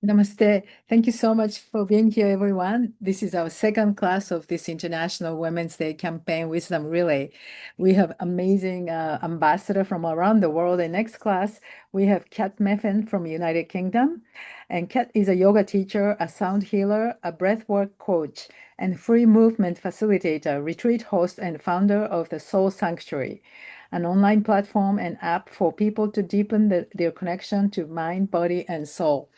Namaste. Thank you so much for being here, everyone. This is our second class of this International Women's Day campaign Wisdom Relay. We have amazing ambassador from around the world. In next class, we have Kat Meffan from United Kingdom. And Kat is a yoga teacher, a sound healer, a breathwork coach, and free movement facilitator, retreat host, and founder of the Soul Sanctuary, an online platform and app for people to deepen their connection to mind, body, and soul.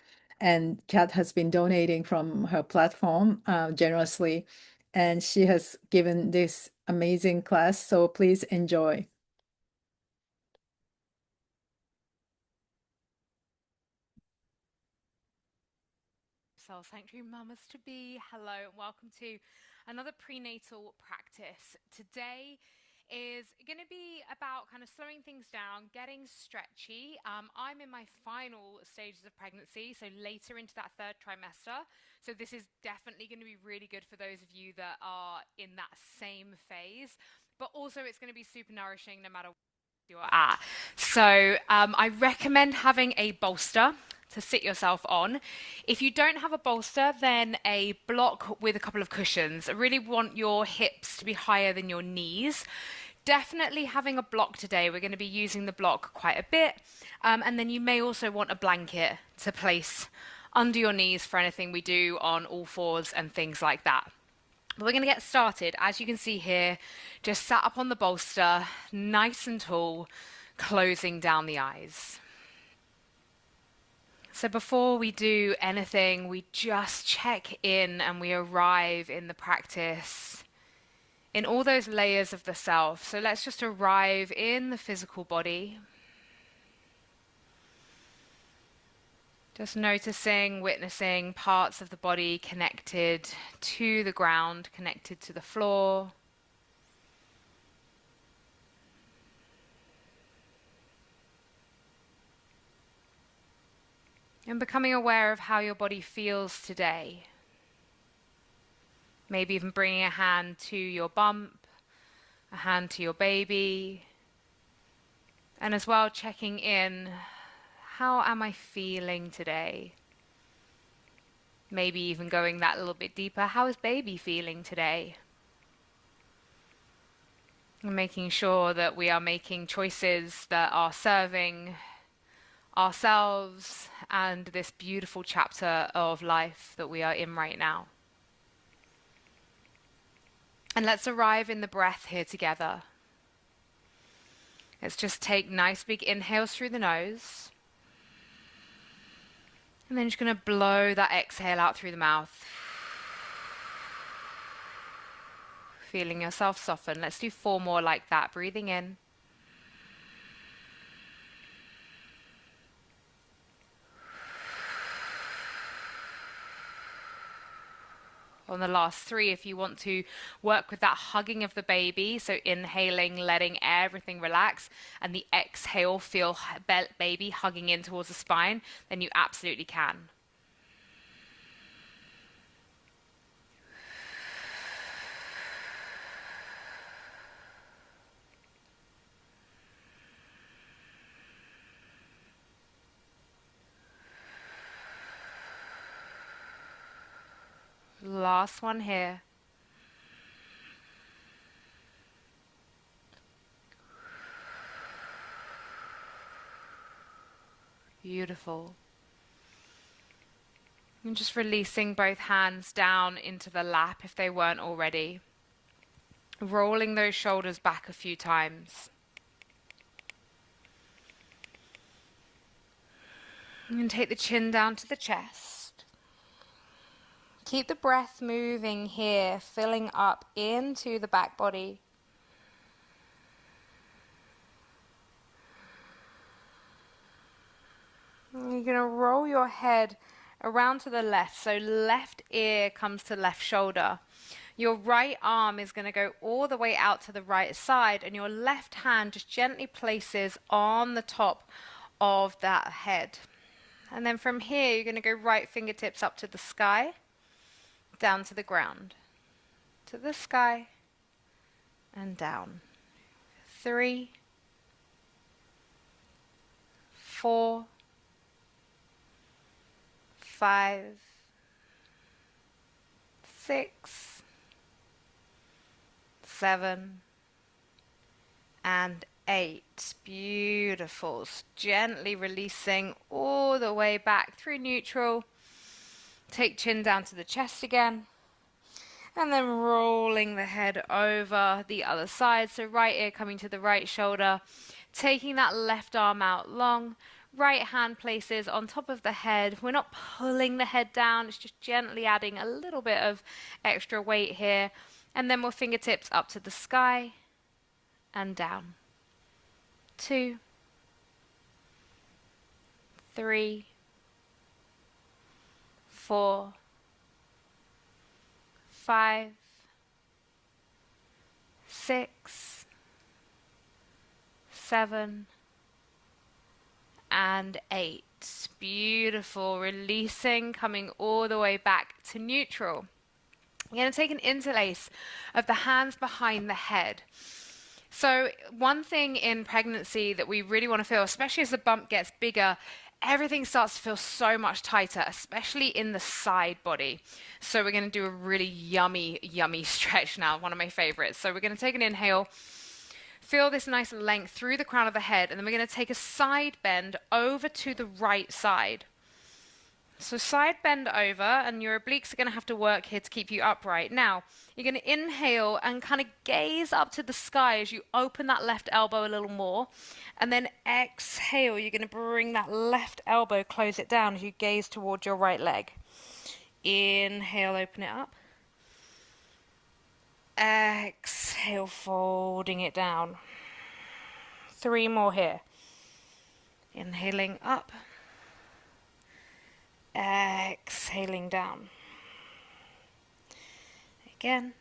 And Kat has been donating from her platform generously, and she has given this amazing class. So please enjoy. Soul Sanctuary Mamas to be. Hello and welcome to another prenatal practice. Today is going to be about kind of slowing things down, getting stretchy. I'm in my final stages of pregnancy, so later into that third trimester. So this is definitely going to be really good for those of you that are in that same phase. But also, it's going to be super nourishing no matter you're at. So I recommend having a bolster to sit yourself on. If you don't have a bolster, then a block with a couple of cushions. I really want your hips to be higher than your knees. Definitely having a block today. We're going to be using the block quite a bit. And then you may also want a blanket to place under your knees for anything we do on all fours and things like that. But we're going to get started. As you can see here, just sat up on the bolster, nice and tall, closing down the eyes. So before we do anything, we just check in and we arrive in the practice in all those layers of the self. So let's just arrive in the physical body. Just noticing, witnessing parts of the body connected to the ground, connected to the floor. And becoming aware of how your body feels today. Maybe even bringing a hand to your bump, a hand to your baby. And as well checking in, how am I feeling today? Maybe even going that little bit deeper, how is baby feeling today? And making sure that we are making choices that are serving ourselves and this beautiful chapter of life that we are in right now. And let's arrive in the breath here together. Let's just take nice big inhales through the nose. And then just going to blow that exhale out through the mouth. Feeling yourself soften. Let's do 4 more like that. Breathing in. On the last 3, if you want to work with that hugging of the baby, so inhaling, letting everything relax, and the exhale, feel baby hugging in towards the spine, then you absolutely can. Last one here. Beautiful. And just releasing both hands down into the lap if they weren't already. Rolling those shoulders back a few times. And take the chin down to the chest. Keep the breath moving here, filling up into the back body. You're going to roll your head around to the left. So left ear comes to left shoulder. Your right arm is going to go all the way out to the right side, and your left hand just gently places on the top of that head. And then from here, you're going to go right fingertips up to the sky, down to the ground, to the sky, and down. 3, 4, 5, 6, 7, and 8. Beautiful. Gently releasing all the way back through neutral. Take chin down to the chest again. And then rolling the head over the other side. So right ear coming to the right shoulder. Taking that left arm out long. Right hand places on top of the head. We're not pulling the head down. It's just gently adding a little bit of extra weight here. And then more fingertips up to the sky and down. 2, 3, 4, 5, 6, 7, and 8. Beautiful. Releasing, coming all the way back to neutral. You're going to take an interlace of the hands behind the head. So one thing in pregnancy that we really want to feel, especially as the bump gets bigger, everything starts to feel so much tighter, especially in the side body. So we're going to do a really yummy, yummy stretch now, one of my favorites. So we're going to take an inhale, feel this nice length through the crown of the head, and then we're going to take a side bend over to the right side. So side bend over, and your obliques are going to have to work here to keep you upright. Now, you're going to inhale and kind of gaze up to the sky as you open that left elbow a little more. And then exhale, you're going to bring that left elbow, close it down as you gaze towards your right leg. Inhale, open it up. Exhale, folding it down. 3 more here. Inhaling up. Exhaling down. Again.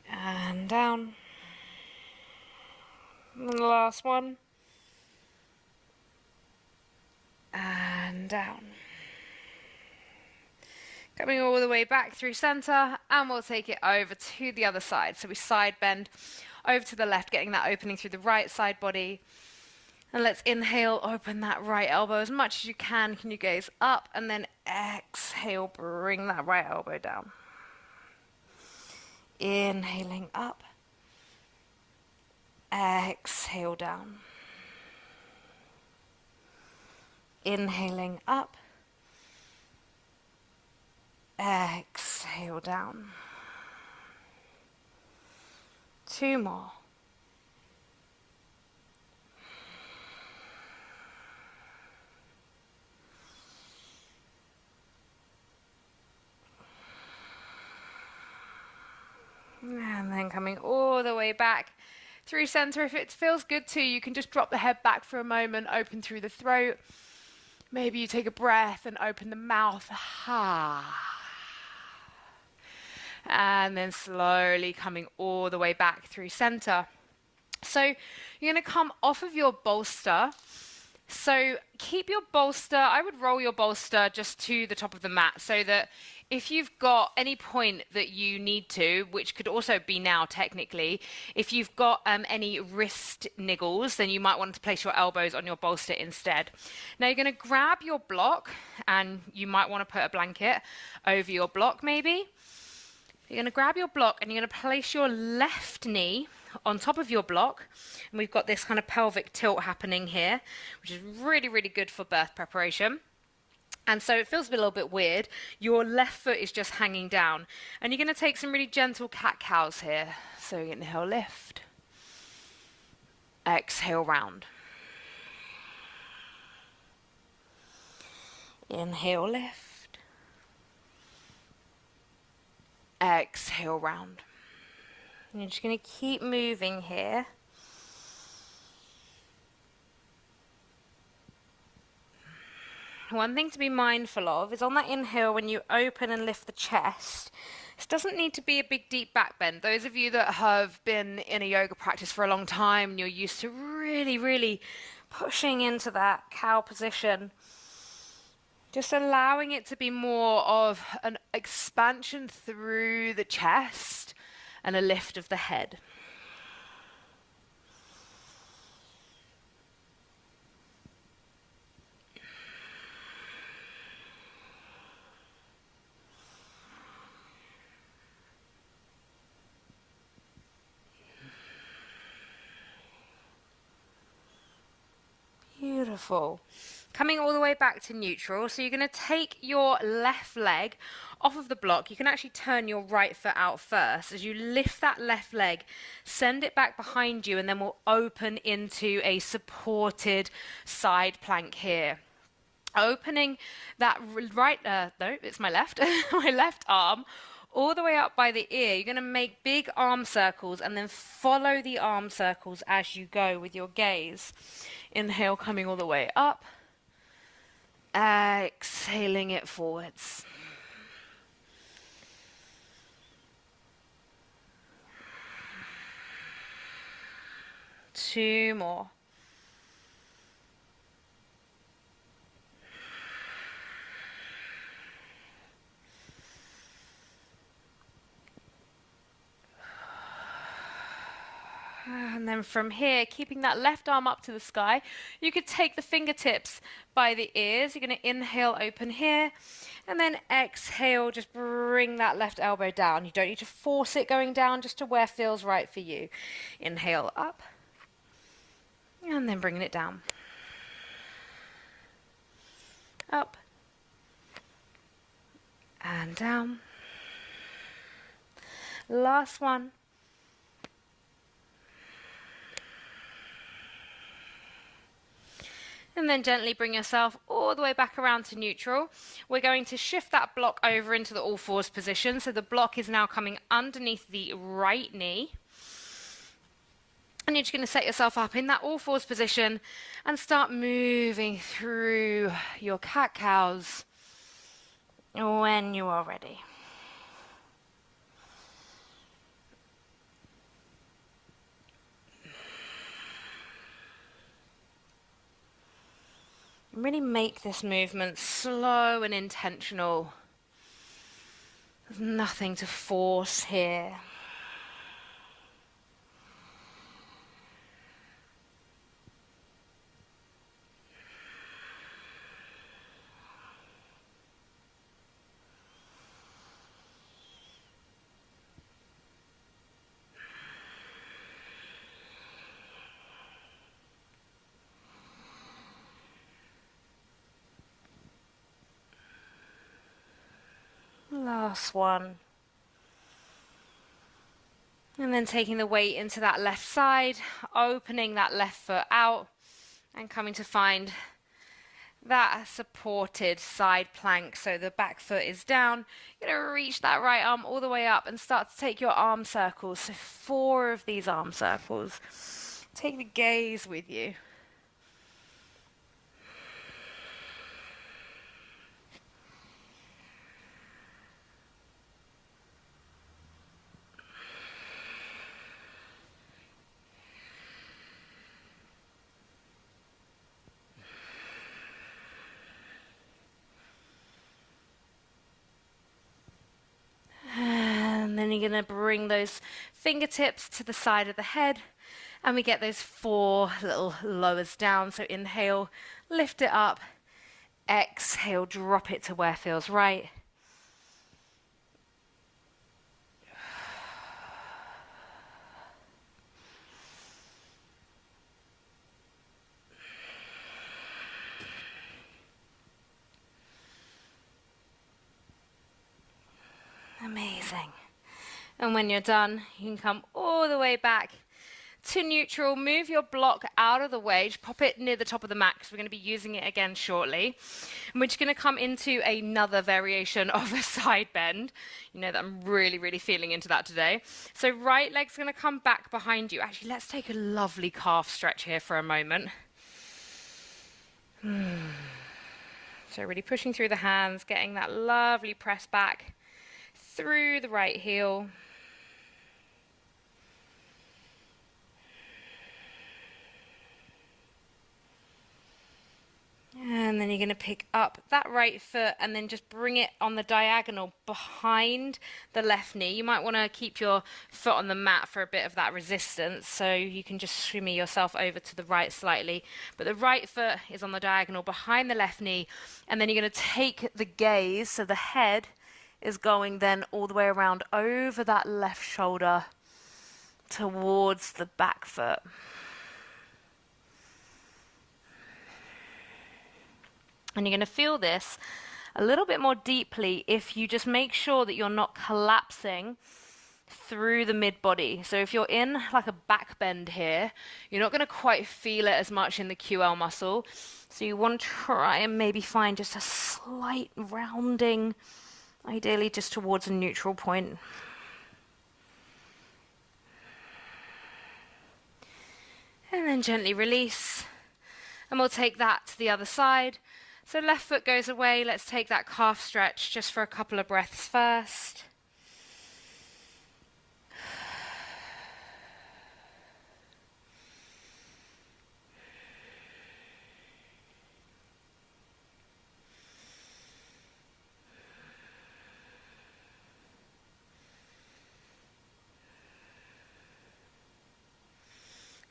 And down. And the last one. And down. Coming all the way back through center, and we'll take it over to the other side. So we side bend over to the left, getting that opening through the right side body. And let's inhale, open that right elbow as much as you can. Can you gaze up? And then exhale, bring that right elbow down. Inhaling up. Exhale down. Inhaling up. Exhale down. 2 more. And then coming all the way back through center. If it feels good to you, you can just drop the head back for a moment, open through the throat. Maybe you take a breath and open the mouth. And then slowly coming all the way back through center. So you're going to come off of your bolster. So keep your bolster, I would roll your bolster just to the top of the mat so that if you've got any point that you need to, which could also be now technically, if you've got any wrist niggles, then you might want to place your elbows on your bolster instead. Now you're going to grab your block, and you might want to put a blanket over your block maybe. You're going to grab your block and you're going to place your left knee on top of your block. And we've got this kind of pelvic tilt happening here, which is really, really good for birth preparation. And so it feels a little bit weird. Your left foot is just hanging down. And you're going to take some really gentle cat-cows here. So inhale, lift. Exhale, round. Inhale, lift. Exhale, round. And you're just going to keep moving here. One thing to be mindful of is on that inhale, when you open and lift the chest, this doesn't need to be a big deep back bend. Those of you that have been in a yoga practice for a long time and you're used to really, really pushing into that cow position, just allowing it to be more of an expansion through the chest and a lift of the head. Beautiful. Coming all the way back to neutral. So you're going to take your left leg off of the block. You can actually turn your right foot out first. As you lift that left leg, send it back behind you, and then we'll open into a supported side plank here. Opening that right, no, it's my left, my left arm all the way up by the ear. You're going to make big arm circles and then follow the arm circles as you go with your gaze. Inhale, coming all the way up. Exhaling it forwards. Two more. And then from here, keeping that left arm up to the sky, you could take the fingertips by the ears. You're going to inhale, open here, and then exhale, just bring that left elbow down. You don't need to force it going down, just to where feels right for you. Inhale up, and then bringing it down. Up, and down. Last one. And then gently bring yourself all the way back around to neutral. We're going to shift that block over into the all fours position. So the block is now coming underneath the right knee. And you're just going to set yourself up in that all fours position and start moving through your cat-cows when you are ready. Really make this movement slow and intentional. There's nothing to force here. Last one. And then taking the weight into that left side, opening that left foot out, and coming to find that supported side plank. So the back foot is down. You're going to reach that right arm all the way up and start to take your arm circles. So 4 of these arm circles. Take the gaze with you. And then you're going to bring those fingertips to the side of the head, and we get those 4 little lowers down. So inhale, lift it up. Exhale, drop it to where feels right. Amazing. And when you're done, you can come all the way back to neutral. Move your block out of the way. Just pop it near the top of the mat because we're going to be using it again shortly. And we're just going to come into another variation of a side bend. You know that I'm really, really feeling into that today. So right leg's going to come back behind you. Actually, let's take a lovely calf stretch here for a moment. So really pushing through the hands, getting that lovely press back through the right heel. And then you're going to pick up that right foot and then just bring it on the diagonal behind the left knee. You might want to keep your foot on the mat for a bit of that resistance, so you can just shimmy yourself over to the right slightly. But the right foot is on the diagonal behind the left knee, and then you're going to take the gaze, so the head is going then all the way around over that left shoulder towards the back foot. And you're going to feel this a little bit more deeply if you just make sure that you're not collapsing through the mid body. So if you're in like a back bend here, you're not going to quite feel it as much in the QL muscle. So you want to try and maybe find just a slight rounding, ideally just towards a neutral point. And then gently release. And we'll take that to the other side. So left foot goes away. Let's take that calf stretch just for a couple of breaths first.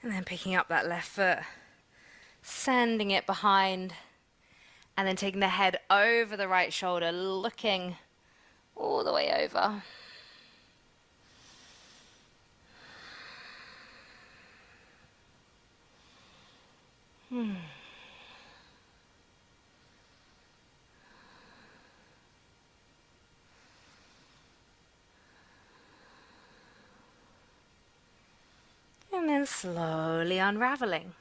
And then picking up that left foot, sending it behind, and then taking the head over the right shoulder, looking all the way over. And then slowly unraveling.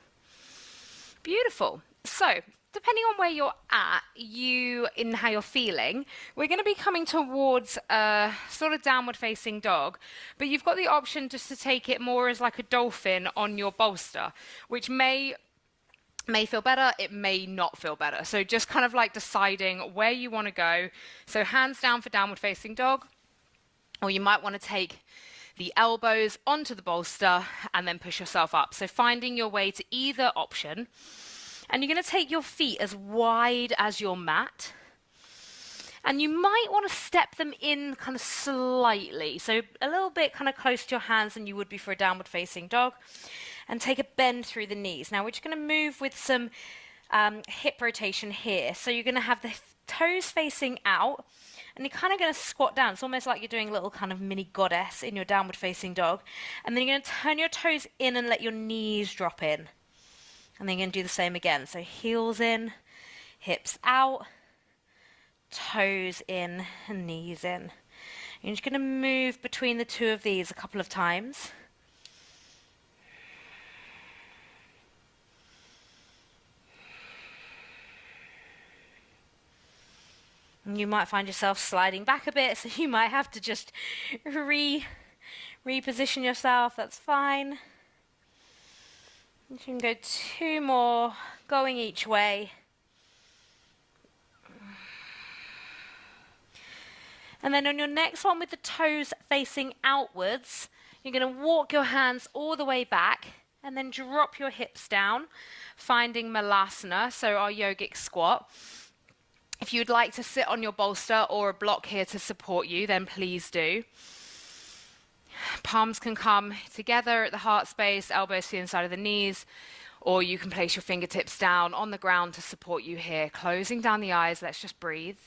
Beautiful. So, depending on where you're at, in how you're feeling, we're going to be coming towards a sort of downward facing dog, but you've got the option just to take it more as like a dolphin on your bolster, which may feel better, it may not feel better. So just kind of like deciding where you want to go. So hands down for downward facing dog, or you might want to take the elbows onto the bolster and then push yourself up. So finding your way to either option. And you're going to take your feet as wide as your mat. And you might want to step them in kind of slightly. So a little bit kind of close to your hands than you would be for a downward facing dog. And take a bend through the knees. Now we're just going to move with some hip rotation here. So you're going to have the toes facing out. And you're kind of going to squat down. It's almost like you're doing a little kind of mini goddess in your downward facing dog. And then you're going to turn your toes in and let your knees drop in. And then you're going to do the same again. So heels in, hips out, toes in, and knees in. You're just going to move between the two of these a couple of times. And you might find yourself sliding back a bit, so you might have to just reposition yourself. That's fine. You can go 2 more, going each way. And then on your next one with the toes facing outwards, you're going to walk your hands all the way back and then drop your hips down, finding Malasana, so our yogic squat. If you'd like to sit on your bolster or a block here to support you, then please do. Palms can come together at the heart space, elbows to the inside of the knees, or you can place your fingertips down on the ground to support you here. Closing down the eyes, let's just breathe.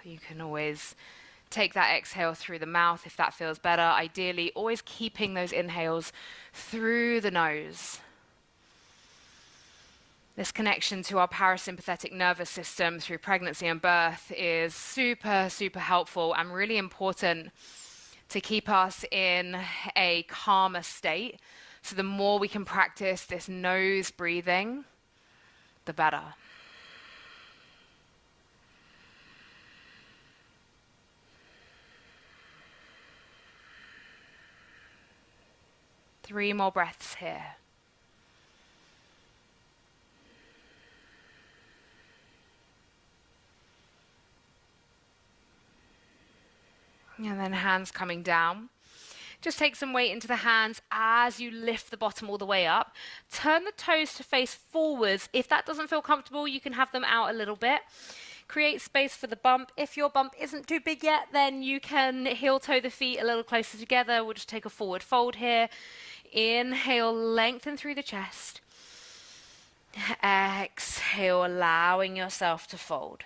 You can always take that exhale through the mouth if that feels better. Ideally, always keeping those inhales through the nose. This connection to our parasympathetic nervous system through pregnancy and birth is super, super helpful and really important to keep us in a calmer state. So the more we can practice this nose breathing, the better. Three more breaths here. And then hands coming down. Just take some weight into the hands as you lift the bottom all the way up. Turn the toes to face forwards. If that doesn't feel comfortable, you can have them out a little bit. Create space for the bump. If your bump isn't too big yet, then you can heel toe the feet a little closer together. We'll just take a forward fold here. Inhale, lengthen through the chest. Exhale, allowing yourself to fold.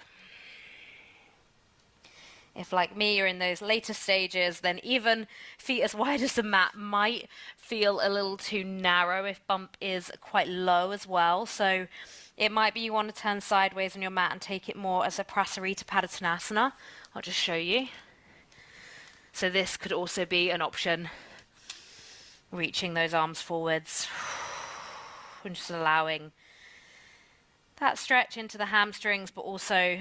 If, like me, you're in those later stages, then even feet as wide as the mat might feel a little too narrow if bump is quite low as well. So it might be you want to turn sideways on your mat and take it more as a prasarita padottanasana. I'll just show you. So this could also be an option, reaching those arms forwards and just allowing that stretch into the hamstrings, but also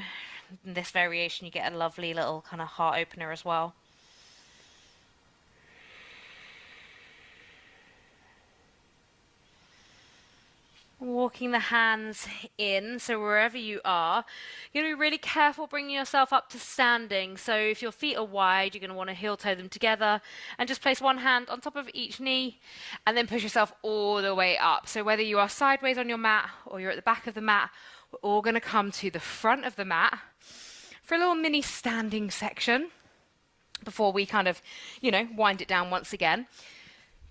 in this variation you get a lovely little kind of heart opener as well. Walking the hands in, so wherever you are, you're going to be really careful bringing yourself up to standing. So if your feet are wide, you're going to want to heel toe them together and just place one hand on top of each knee and then push yourself all the way up. So whether you are sideways on your mat or you're at the back of the mat, we're all going to come to the front of the mat for a little mini standing section before we kind of, wind it down once again.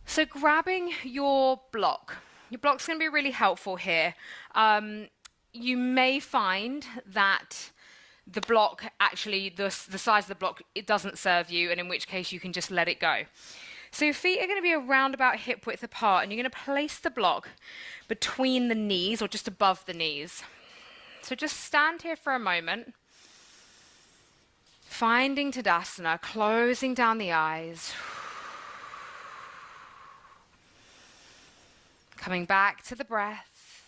So grabbing your block. Your block's going to be really helpful here. You may find that the block, actually, the size of the block, it doesn't serve you, and in which case you can just let it go. So your feet are going to be around about hip width apart, and you're going to place the block between the knees or just above the knees. So just stand here for a moment, finding Tadasana, closing down the eyes. Coming back to the breath.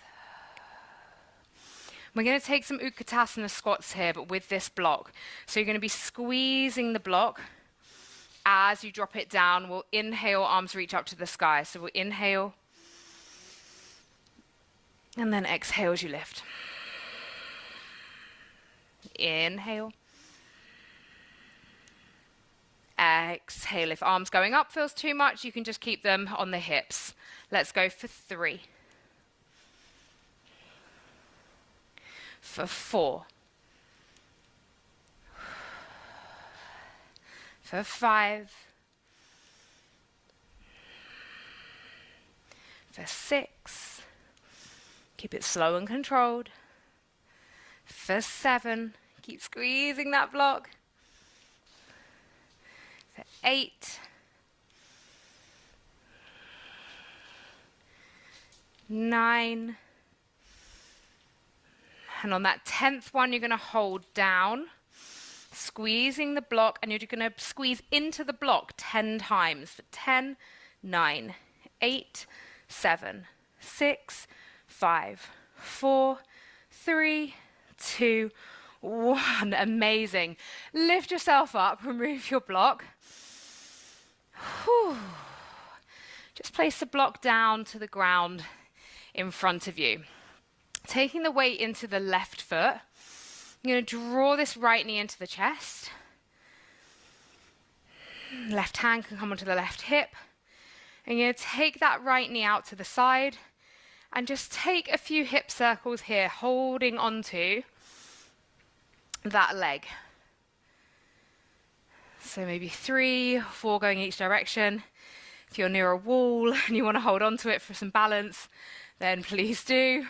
We're going to take some Utkatasana squats here, but with this block. So you're going to be squeezing the block as you drop it down. We'll inhale, arms reach up to the sky. So we'll inhale, and then exhale as you lift. Inhale. Exhale. If arms going up feels too much, you can just keep them on the hips. Let's go for 3. For 4. For 5. For 6. Keep it slow and controlled. For 7. Keep squeezing that block. For 8. 9. And on that 10th one, you're going to hold down, squeezing the block, and you're going to squeeze into the block 10 times for 10, 9, 8, 7, 6, 5, 4, 3, 2, 1. Amazing. Lift yourself up, remove your block. Whew. Just place the block down to the ground in front of you. Taking the weight into the left foot, you're going to draw this right knee into the chest. Left hand can come onto the left hip. And you're going to take that right knee out to the side and just take a few hip circles here, holding onto that leg. So maybe 3, 4 going each direction. If you're near a wall and you want to hold on to it for some balance, then please do.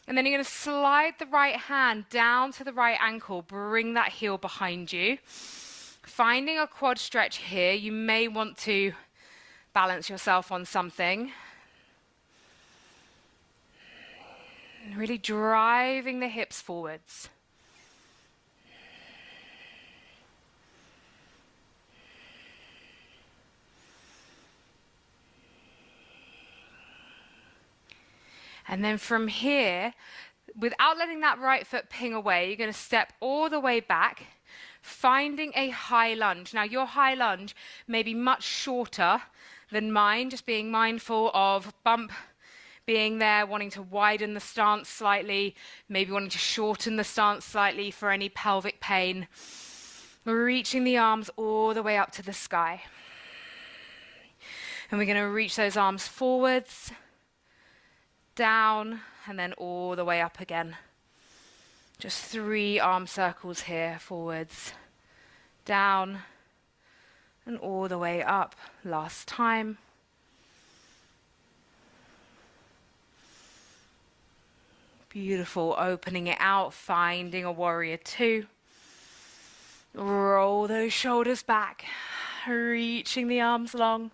And then you're going to slide the right hand down to the right ankle, bring that heel behind you. Finding a quad stretch here, you may want to balance yourself on something. Really driving the hips forwards. And then from here, without letting that right foot ping away, you're going to step all the way back, finding a high lunge. Now, your high lunge may be much shorter than mine, just being mindful of bump being there, wanting to widen the stance slightly, maybe wanting to shorten the stance slightly for any pelvic pain. Reaching the arms all the way up to the sky. And we're going to reach those arms forwards, down, and then all the way up again. Just 3 arm circles here, forwards, down, and all the way up. Last time. Beautiful, opening it out, finding a warrior 2. Roll those shoulders back, reaching the arms long.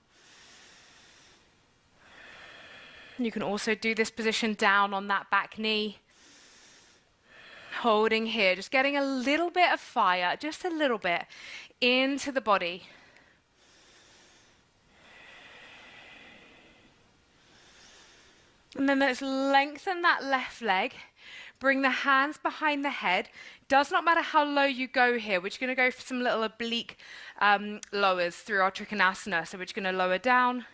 You can also do this position down on that back knee. Holding here, just getting a little bit of fire, just a little bit, into the body. And then let's lengthen that left leg. Bring the hands behind the head. Does not matter how low you go here. We're just going to go for some little oblique lowers through our Trikonasana. So we're just going to lower down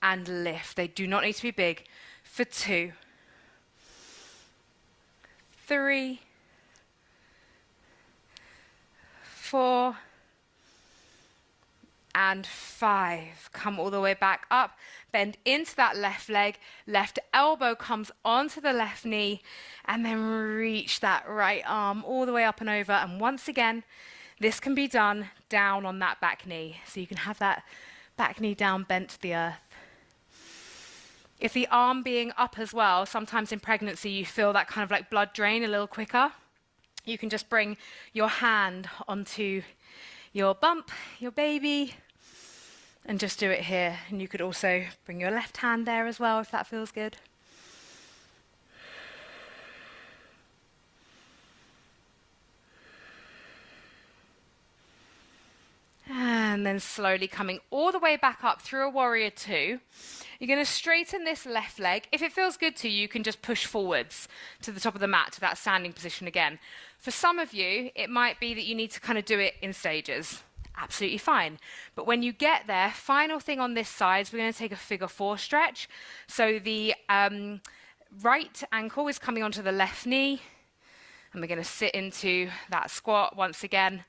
and lift. They do not need to be big. For 2, 3, 4, and 5. Come all the way back up. Bend into that left leg. Left elbow comes onto the left knee. And then reach that right arm all the way up and over. And once again, this can be done down on that back knee. So you can have that back knee down, bent to the earth. If the arm being up as well, sometimes in pregnancy you feel that kind of like blood drain a little quicker. You can just bring your hand onto your bump, your baby, and just do it here. And you could also bring your left hand there as well if that feels good. And then slowly coming all the way back up through a warrior 2. You're going to straighten this left leg. If it feels good to you, you can just push forwards to the top of the mat, to that standing position again. For some of you, it might be that you need to kind of do it in stages. Absolutely fine. But when you get there, final thing on this side is we're going to take a figure 4 stretch. So the right ankle is coming onto the left knee. And we're going to sit into that squat once again.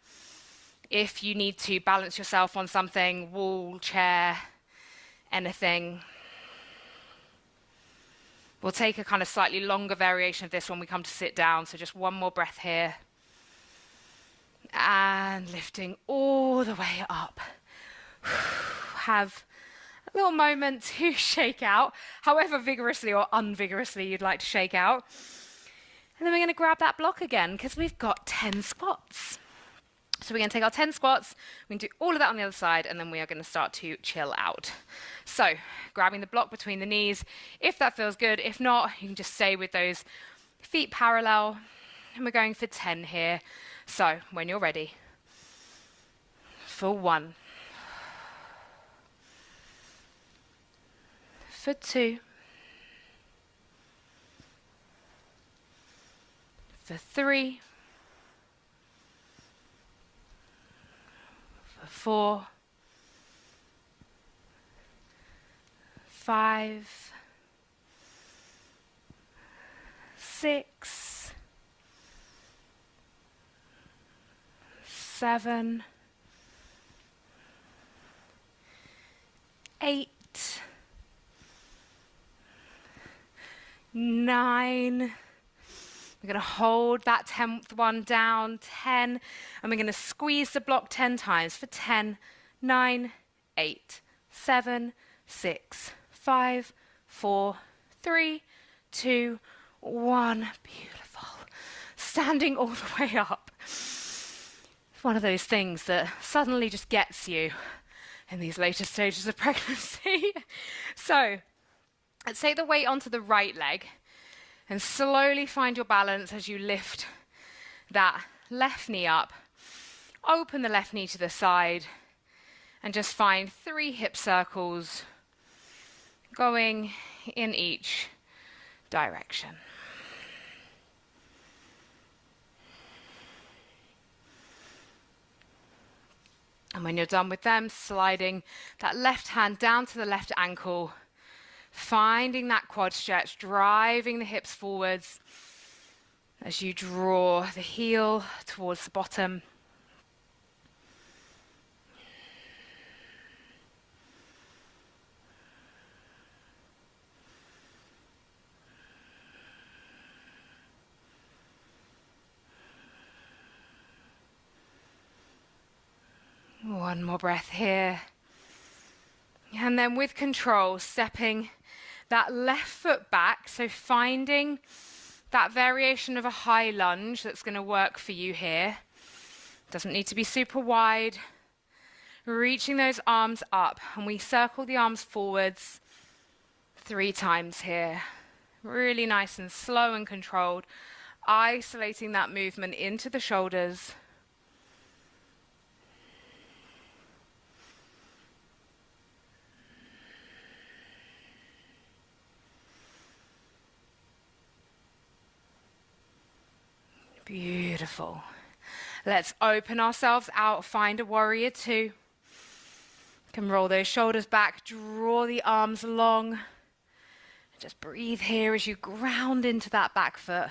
If you need to balance yourself on something, wall, chair, anything. We'll take a kind of slightly longer variation of this when we come to sit down. So just one more breath here. And lifting all the way up. Have a little moment to shake out, however vigorously or unvigorously you'd like to shake out. And then we're going to grab that block again because we've got 10 squats. So we're going to take our 10 squats, we can do all of that on the other side, and then we are going to start to chill out. So, grabbing the block between the knees, if that feels good. If not, you can just stay with those feet parallel, and we're going for 10 here. So, when you're ready, for 1, for 2, for 3, 4, 5, 6, 7, 8, 9. We're going to hold that 10th one down, 10, and we're going to squeeze the block 10 times for 10, 9, 8, 7, 6, 5, 4, 3, 2, 1. Beautiful. Standing all the way up. It's one of those things that suddenly just gets you in these later stages of pregnancy. So, let's take the weight onto the right leg. And slowly find your balance as you lift that left knee up. Open the left knee to the side. And just find 3 hip circles going in each direction. And when you're done with them, sliding that left hand down to the left ankle. Finding that quad stretch, driving the hips forwards as you draw the heel towards the bottom. One more breath here. And then with control, stepping that left foot back, so finding that variation of a high lunge that's going to work for you here. Doesn't need to be super wide. Reaching those arms up, and we circle the arms forwards 3 times here. Really nice and slow and controlled, isolating that movement into the shoulders. Beautiful. Let's open ourselves out, find a warrior 2. Can roll those shoulders back, draw the arms long. Just breathe here as you ground into that back foot.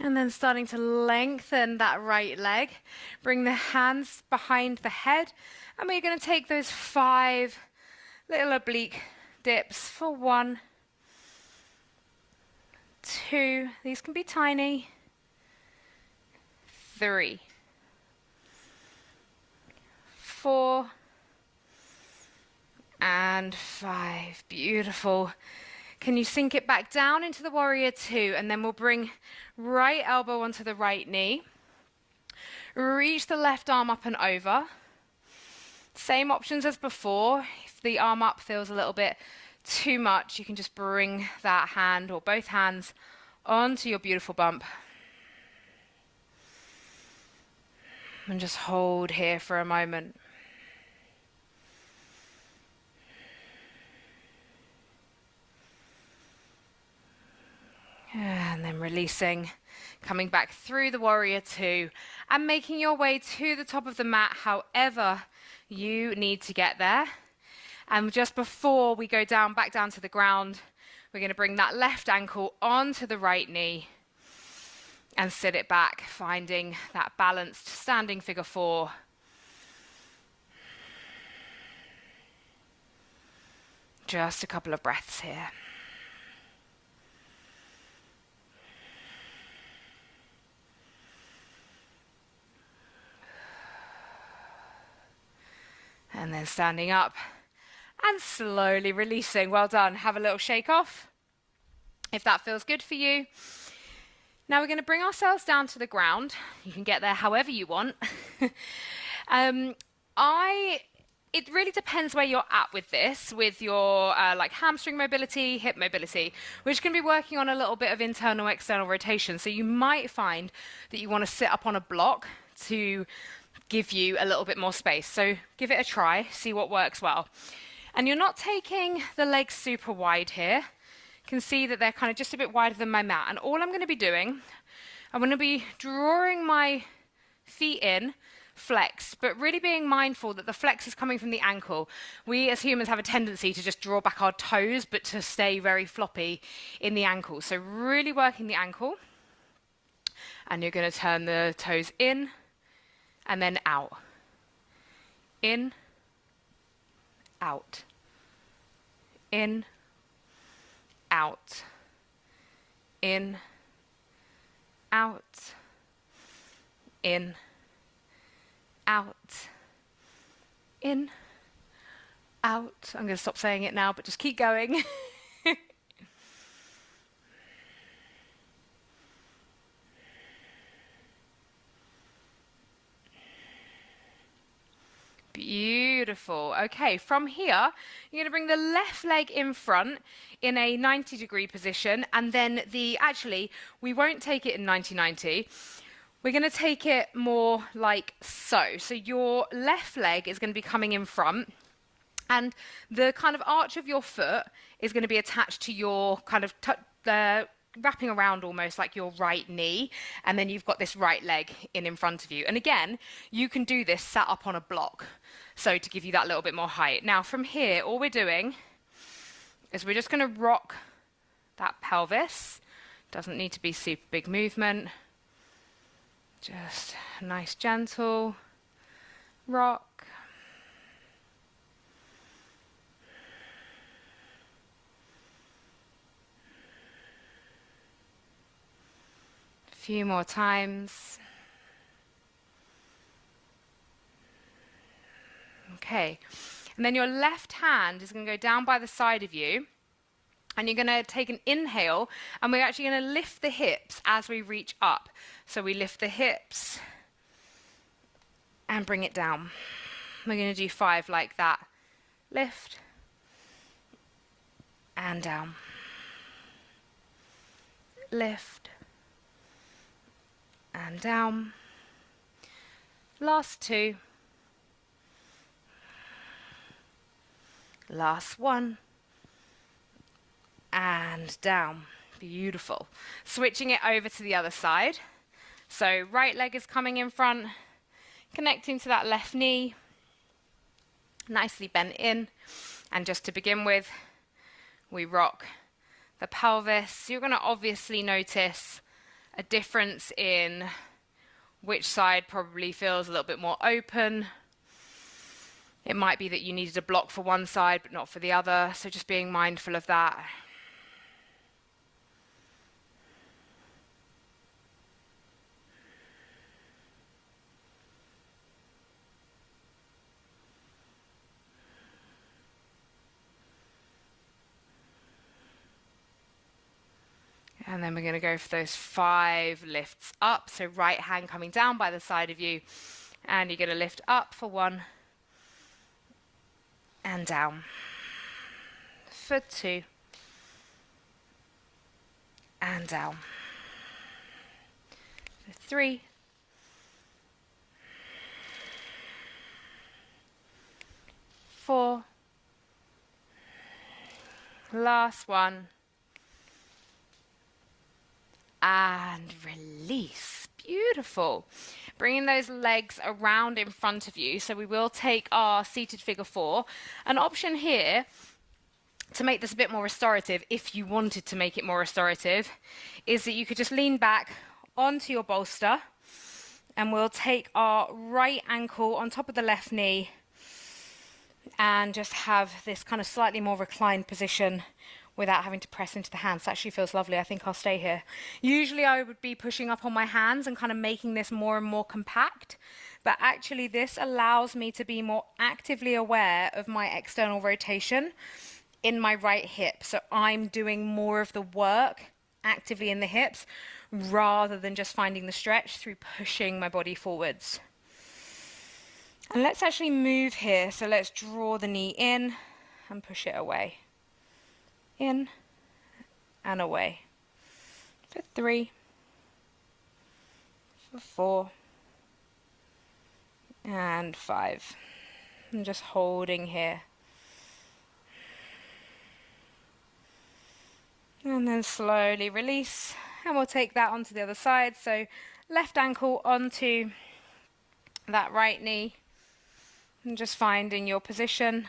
And then starting to lengthen that right leg. Bring the hands behind the head. And we're going to take those 5 little oblique dips for 1, 2. These can be tiny. 3, 4, and 5. Beautiful. Can you sink it back down into the warrior 2, and then we'll bring right elbow onto the right knee. Reach the left arm up and over. Same options as before. If the arm up feels a little bit too much, you can just bring that hand or both hands onto your beautiful bump. And just hold here for a moment. And then releasing, coming back through the warrior 2 and making your way to the top of the mat however you need to get there. And just before we go down, back down to the ground, we're going to bring that left ankle onto the right knee and sit it back, finding that balanced standing figure 4. Just a couple of breaths here. And then standing up and slowly releasing. Well done. Have a little shake off if that feels good for you. Now we're going to bring ourselves down to the ground. You can get there however you want. It really depends where you're at with this, with your like hamstring mobility, hip mobility, which can be working on a little bit of internal, external rotation. So you might find that you want to sit up on a block to give you a little bit more space. So give it a try, see what works well. And you're not taking the legs super wide here. You can see that they're kind of just a bit wider than my mat. And all I'm going to be doing, I'm going to be drawing my feet in, flex, but really being mindful that the flex is coming from the ankle. We as humans have a tendency to just draw back our toes, but to stay very floppy in the ankle. So really working the ankle. And you're going to turn the toes in and then out. In, out. In, out. In, out. In, out. In, out. I'm going to stop saying it now, but just keep going. Beautiful. Okay, from here, you're going to bring the left leg in front in a 90-degree position, and then actually, we won't take it in 90-90. We're going to take it more like so. So your left leg is going to be coming in front, and the kind of arch of your foot is going to be attached to your kind of wrapping around almost like your right knee, and then you've got this right leg in front of you. And again, you can do this sat up on a block, so to give you that little bit more height. Now from here, all we're doing is we're just going to rock that pelvis. Doesn't need to be super big movement. Just a nice gentle rock. A few more times. Okay. And then your left hand is going to go down by the side of you. And you're going to take an inhale, and we're actually going to lift the hips as we reach up. So we lift the hips and bring it down. We're going to do 5 like that. Lift and down. Lift and down. Last 2. Last 1. And down. Beautiful. Switching it over to the other side. So right leg is coming in front, connecting to that left knee, nicely bent in. And just to begin with, we rock the pelvis. You're going to obviously notice a difference in which side probably feels a little bit more open. It might be that you needed a block for one side but not for the other, so just being mindful of that. And then we're going to go for those 5 lifts up. So right hand coming down by the side of you. And you're going to lift up for 1. And down. For 2. And down. For 3. 4. Last 1. And release. Beautiful. Bringing those legs around in front of you. So we will take our seated figure 4. An option here to make this a bit more restorative, if you wanted to make it more restorative, is that you could just lean back onto your bolster, and we'll take our right ankle on top of the left knee and just have this kind of slightly more reclined position without having to press into the hands. It actually feels lovely. I think I'll stay here. Usually I would be pushing up on my hands and kind of making this more and more compact, but actually this allows me to be more actively aware of my external rotation in my right hip. So I'm doing more of the work actively in the hips rather than just finding the stretch through pushing my body forwards. And let's actually move here. So let's draw the knee in and push it away. In and away. For 3. For 4. And 5. And just holding here. And then slowly release. And we'll take that onto the other side. So left ankle onto that right knee. And just finding your position.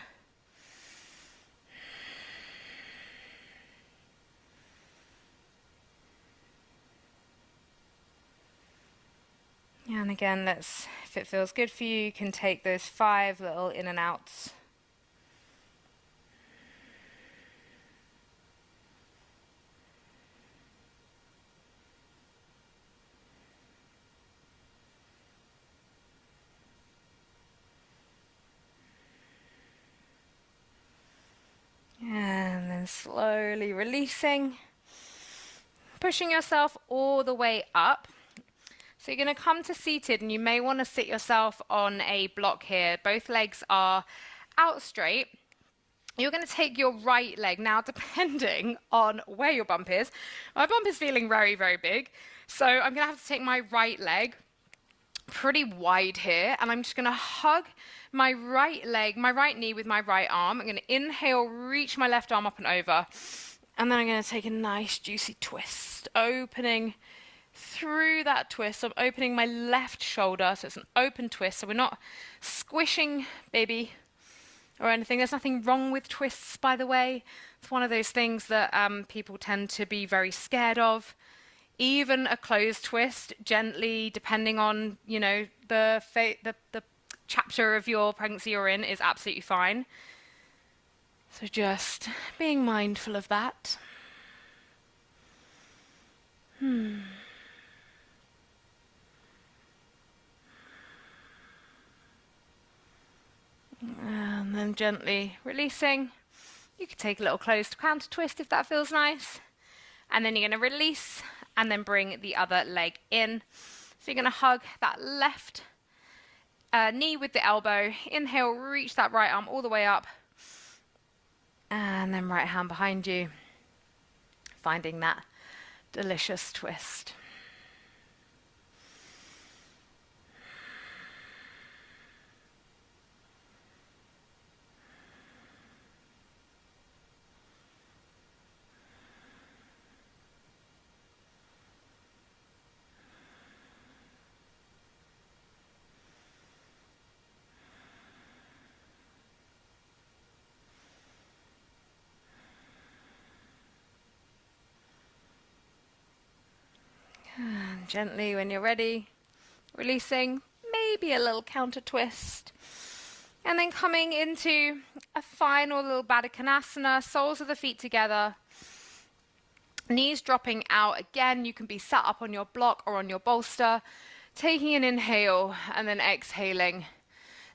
And again, if it feels good for you, you can take those 5 little in and outs. And then slowly releasing, pushing yourself all the way up. So you're going to come to seated, and you may want to sit yourself on a block here. Both legs are out straight. You're going to take your right leg. Now, depending on where your bump is, my bump is feeling very, very big. So I'm going to have to take my right leg pretty wide here, and I'm just going to hug my right leg, my right knee with my right arm. I'm going to inhale, reach my left arm up and over, and then I'm going to take a nice juicy twist, opening through that twist. I'm opening my left shoulder, so it's an open twist, so we're not squishing baby or anything. There's nothing wrong with twists, by the way. It's one of those things that people tend to be very scared of. Even a closed twist, gently, depending on, the chapter of your pregnancy you're in, is absolutely fine. So just being mindful of that. And then And gently releasing. You could take a little closed counter twist if that feels nice. And then you're going to release and then bring the other leg in. So you're going to hug that left knee with the elbow. Inhale, reach that right arm all the way up. And then right hand behind you. Finding that delicious twist. And gently, when you're ready, releasing, maybe a little counter twist. And then coming into a final little Baddha Konasana, soles of the feet together, knees dropping out. Again, you can be sat up on your block or on your bolster, taking an inhale and then exhaling,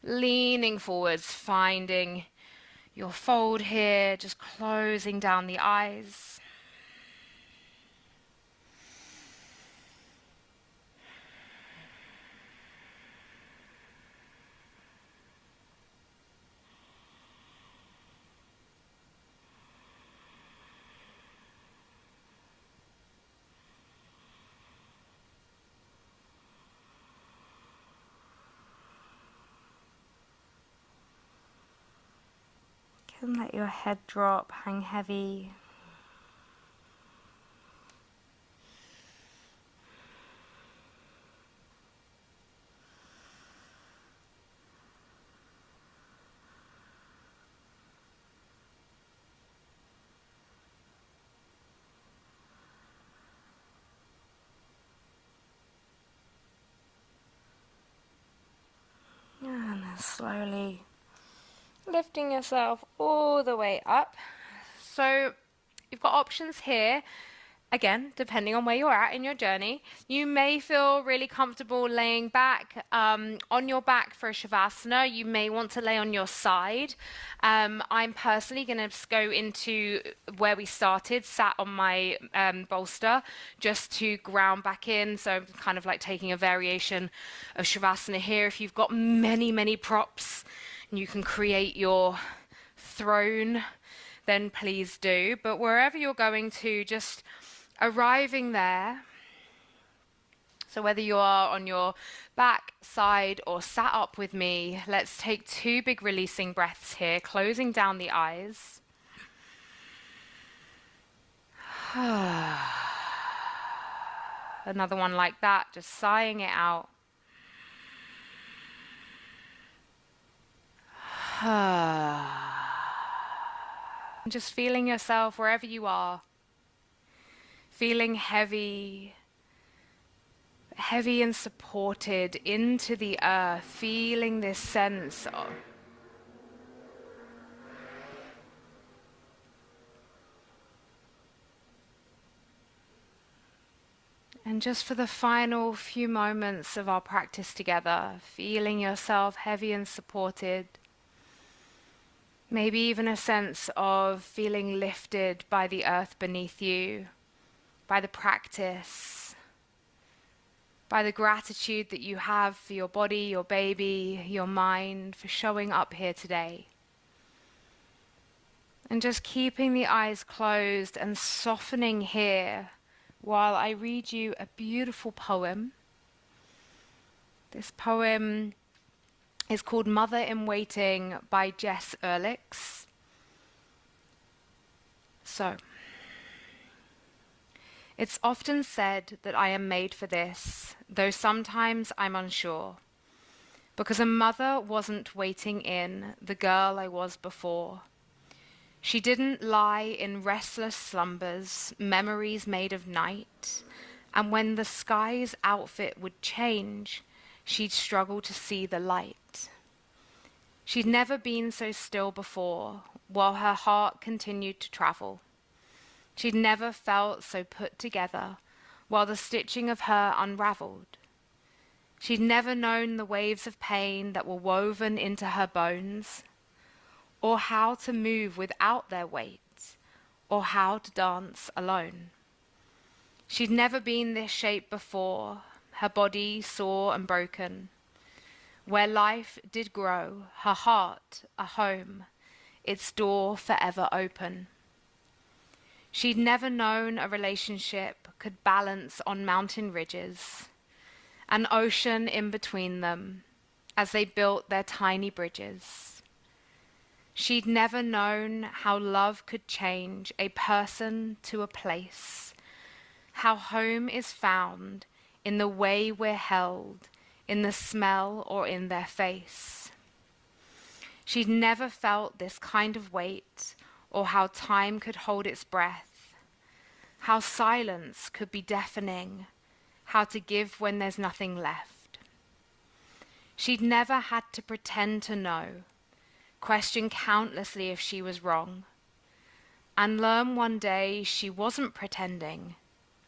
leaning forwards, finding your fold here, just closing down the eyes. Can let your head drop, hang heavy. And then slowly lifting yourself all the way up. So you've got options here. Again, depending on where you're at in your journey, you may feel really comfortable laying back on your back for a Shavasana. You may want to lay on your side. I'm personally going to go into where we started, sat on my bolster, just to ground back in. So I'm kind of like taking a variation of Shavasana here. If you've got many, many props, and you can create your throne, then please do. But wherever you're going to, just arriving there. So whether you are on your back, side, or sat up with me, let's take 2 big releasing breaths here, closing down the eyes. Another one like that, just sighing it out. Just feeling yourself wherever you are. Feeling heavy and supported into the earth, feeling this sense of and just for the final few moments of our practice together, feeling yourself heavy and supported. Maybe even a sense of feeling lifted by the earth beneath you, by the practice, by the gratitude that you have for your body, your baby, your mind, for showing up here today. And just keeping the eyes closed and softening here while I read you a beautiful poem. This poem is called Mother in Waiting by Jess Ehrlichs. So, it's often said that I am made for this, though sometimes I'm unsure, because a mother wasn't waiting in the girl I was before. She didn't lie in restless slumbers, memories made of night, and when the sky's outfit would change, she'd struggle to see the light. She'd never been so still before, while her heart continued to travel. She'd never felt so put together, while the stitching of her unraveled. She'd never known the waves of pain that were woven into her bones, or how to move without their weight, or how to dance alone. She'd never been this shape before, her body sore and broken. Where life did grow, her heart a home, its door forever open. She'd never known a relationship could balance on mountain ridges, an ocean in between them as they built their tiny bridges. She'd never known how love could change a person to a place, how home is found in the way we're held, in the smell or in their face. She'd never felt this kind of weight, or how time could hold its breath, how silence could be deafening, how to give when there's nothing left. She'd never had to pretend to know, question countlessly if she was wrong, and learn one day she wasn't pretending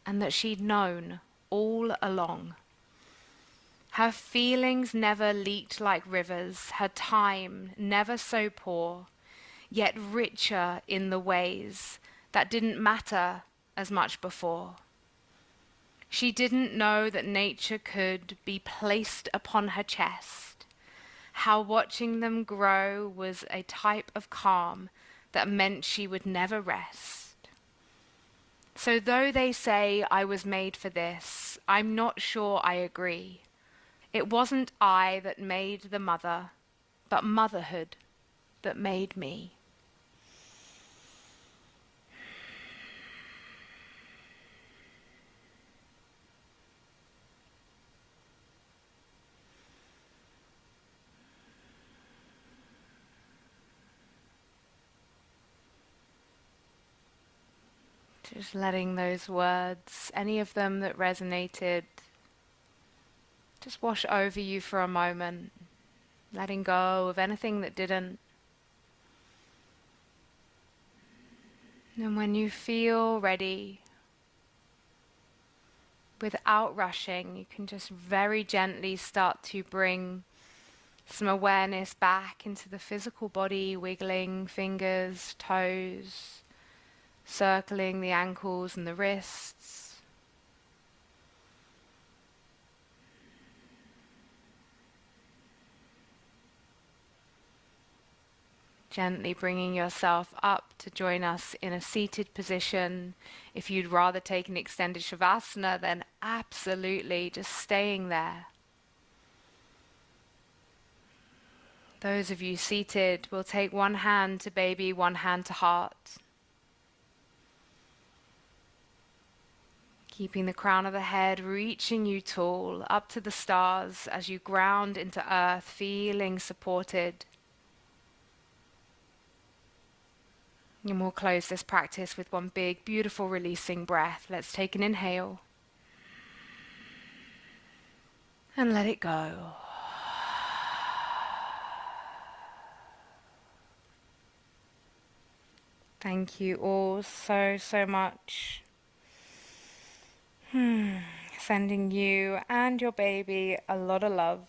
and that she'd known all along. Her feelings never leaked like rivers, her time never so poor, yet richer in the ways that didn't matter as much before. She didn't know that nature could be placed upon her chest, how watching them grow was a type of calm that meant she would never rest. So though they say I was made for this, I'm not sure I agree. It wasn't I that made the mother, but motherhood that made me. Just letting those words, any of them that resonated, just wash over you for a moment, letting go of anything that didn't. And when you feel ready, without rushing, you can just very gently start to bring some awareness back into the physical body, wiggling fingers, toes, circling the ankles and the wrists. Gently bringing yourself up to join us in a seated position. If you'd rather take an extended Shavasana, then absolutely just staying there. Those of you seated will take one hand to baby, one hand to heart. Keeping the crown of the head reaching you tall, up to the stars as you ground into earth, feeling supported. And we'll close this practice with one big, beautiful releasing breath. Let's take an inhale. And let it go. Thank you all so much. Sending you and your baby a lot of love.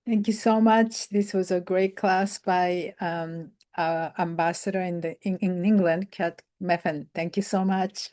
Thank you so much. This was a great class by our ambassador in England, Kat Meffan. Thank you so much.